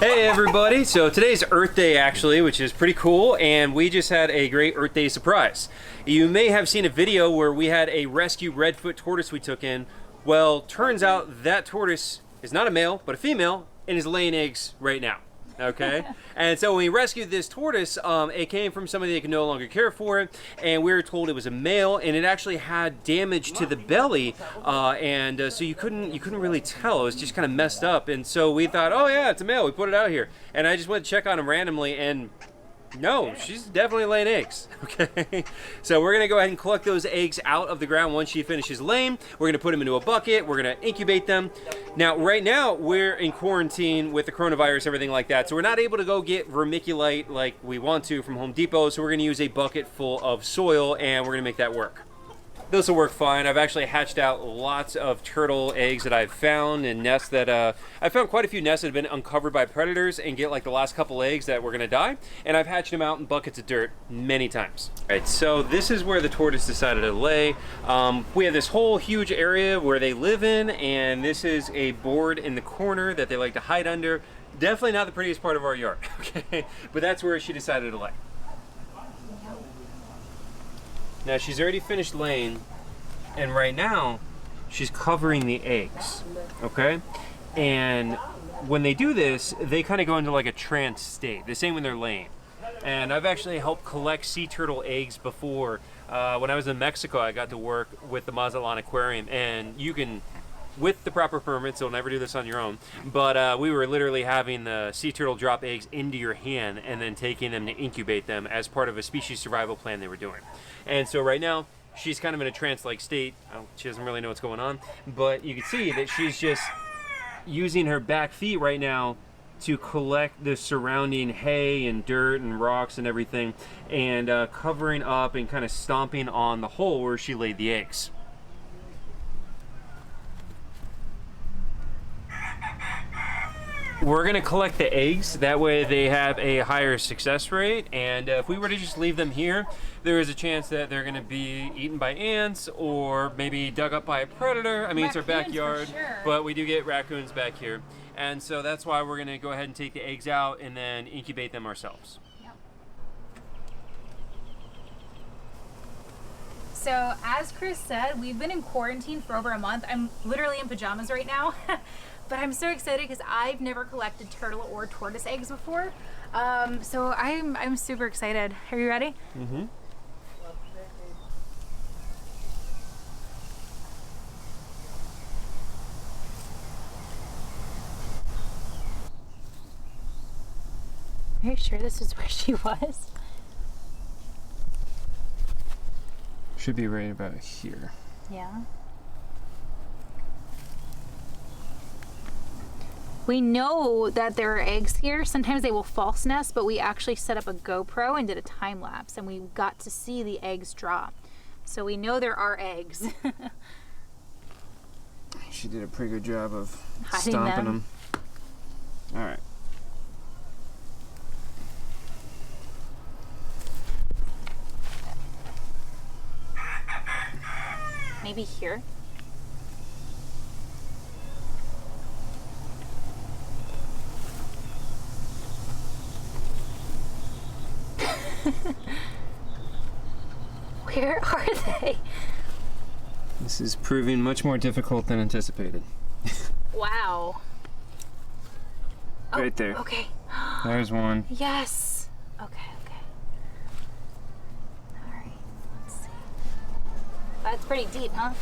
Hey everybody, so today's Earth Day actually, which is pretty cool, and we just had a great Earth Day surprise. You may have seen a video where we had a rescue redfoot tortoise we took in. Well, turns out that tortoise is not a male, but a female, and is laying eggs right now. Okay, and so when we rescued this tortoise, it came from somebody that could no longer care for it, and we were told it was a male, and it actually had damage to the belly, so you couldn't really tell. It was just kind of messed up, and so we thought, oh yeah, it's a male. We put it out here, and I just went to check on him randomly, and no, she's definitely laying eggs. Okay, so we're gonna go ahead and collect those eggs out of the ground once she finishes laying. We're gonna put them into a bucket. We're gonna incubate them. Now, right now, we're in quarantine with the coronavirus, everything like that, so we're not able to go get vermiculite like we want to from Home Depot, so we're gonna use a bucket full of soil, and we're gonna make that work. This will work fine. I've actually hatched out lots of turtle eggs that I've found and nests that, I found quite a few nests that have been uncovered by predators and get like the last couple eggs that were gonna die, and I've hatched them out in buckets of dirt many times. All right, so this is where the tortoise decided to lay. We have this whole huge area where they live in, and this is a board in the corner that they like to hide under. Definitely not the prettiest part of our yard, okay? But that's where she decided to lay. Now she's already finished laying, and right now she's covering the eggs, okay? And when they do this, they kind of go into like a trance state, the same when they're laying. And I've actually helped collect sea turtle eggs before. When I was in Mexico, I got to work with the Mazatlan Aquarium, and you can, with the proper permits, you'll never do this on your own, but we were literally having the sea turtle drop eggs into your hand and then taking them to incubate them as part of a species survival plan they were doing. And so right now, she's kind of in a trance-like state. She doesn't really know what's going on, but you can see that she's just using her back feet right now to collect the surrounding hay and dirt and rocks and everything, and covering up and kind of stomping on the hole where she laid the eggs. We're gonna collect the eggs, that way they have a higher success rate, and if we were to just leave them here, there is a chance that they're gonna be eaten by ants or maybe dug up by a predator. I mean, it's our backyard, sure, but we do get raccoons back here, and so that's why we're gonna go ahead and take the eggs out and then incubate them ourselves. Yep. So as Chris said, we've been in quarantine for over a month. I'm literally in pajamas right now. But I'm so excited because I've never collected turtle or tortoise eggs before. So I'm super excited. Are you ready? Mm-hmm. Are you sure this is where she was? Should be right about here. Yeah. We know that there are eggs here. Sometimes they will false nest, but we actually set up a GoPro and did a time lapse, and we got to see the eggs drop. So we know there are eggs. She did a pretty good job of hiding stomping them. All right. Maybe here. Where are they? This is proving much more difficult than anticipated. Wow. Right there. Okay. There's one. Yes. Okay. All right. Let's see. That's pretty deep, huh?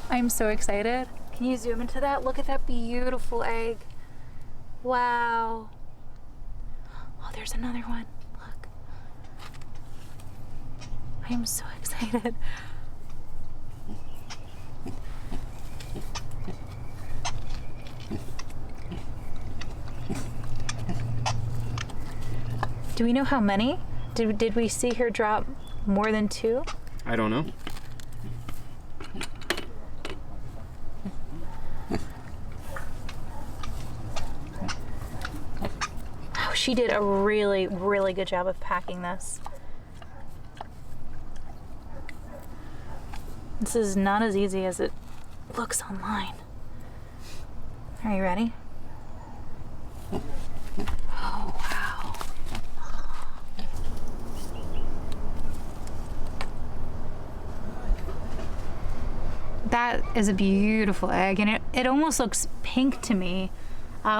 I'm so excited. Can you zoom into that? Look at that beautiful egg. Wow. Oh, there's another one. Look. I am so excited. Do we know how many? Did we see her drop more than 2? I don't know. Oh, she did a really, really good job of packing this. This is not as easy as it looks online. Are you ready? That is a beautiful egg, and it almost looks pink to me,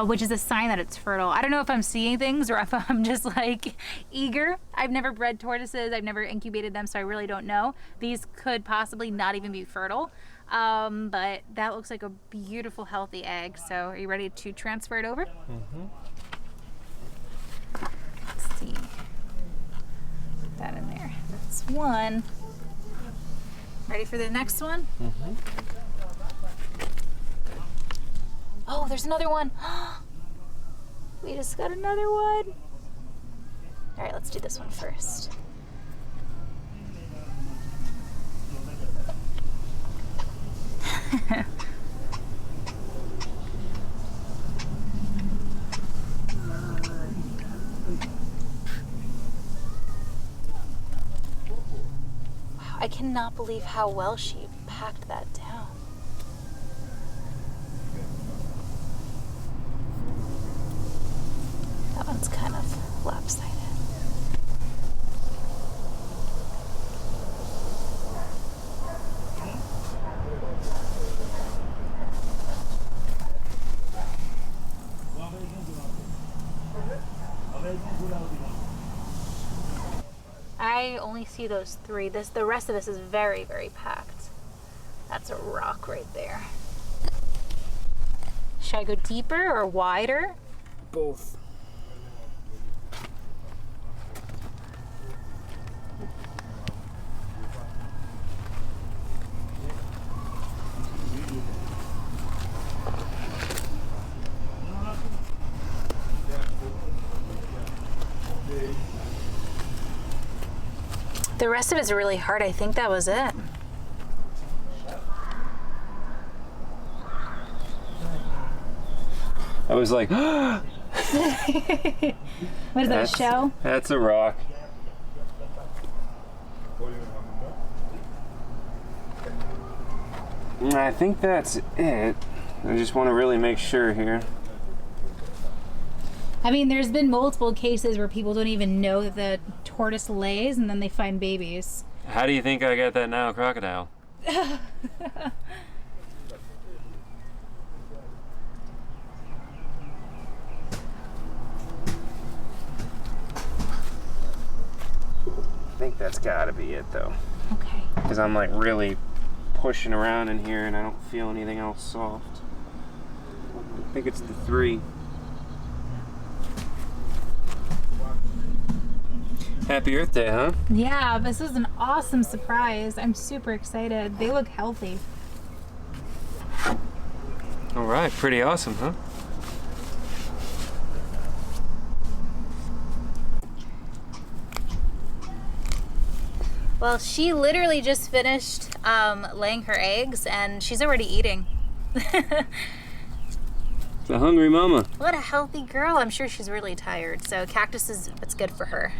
which is a sign that it's fertile. I don't know if I'm seeing things or if I'm just like eager. I've never bred tortoises, I've never incubated them, so I really don't know. These could possibly not even be fertile, but that looks like a beautiful, healthy egg. So are you ready to transfer it over? Mm-hmm. Let's see. Put that in there. That's one. Ready for the next one? Mm-hmm. Oh, there's another one. We just got another one. All right, let's do this one first. Wow, I cannot believe how well she packed that down. That one's kind of lopsided. I only see those three. The rest of this is very, very packed. That's a rock right there. Should I go deeper or wider? Both. The rest of it's really hard. I think that was it. I was like, What is that, a shell? That's a rock. I think that's it. I just want to really make sure here. I mean, there's been multiple cases where people don't even know that the tortoise lays and then they find babies. How do you think I got that now, crocodile? I think that's gotta be it though. Okay. Because I'm like really pushing around in here and I don't feel anything else soft. I think it's the three. Happy Earth Day, huh? Yeah, this is an awesome surprise. I'm super excited. They look healthy. All right, pretty awesome, huh? Well, she literally just finished laying her eggs and she's already eating. It's a hungry mama. What a healthy girl. I'm sure she's really tired. So cactus is what's good for her.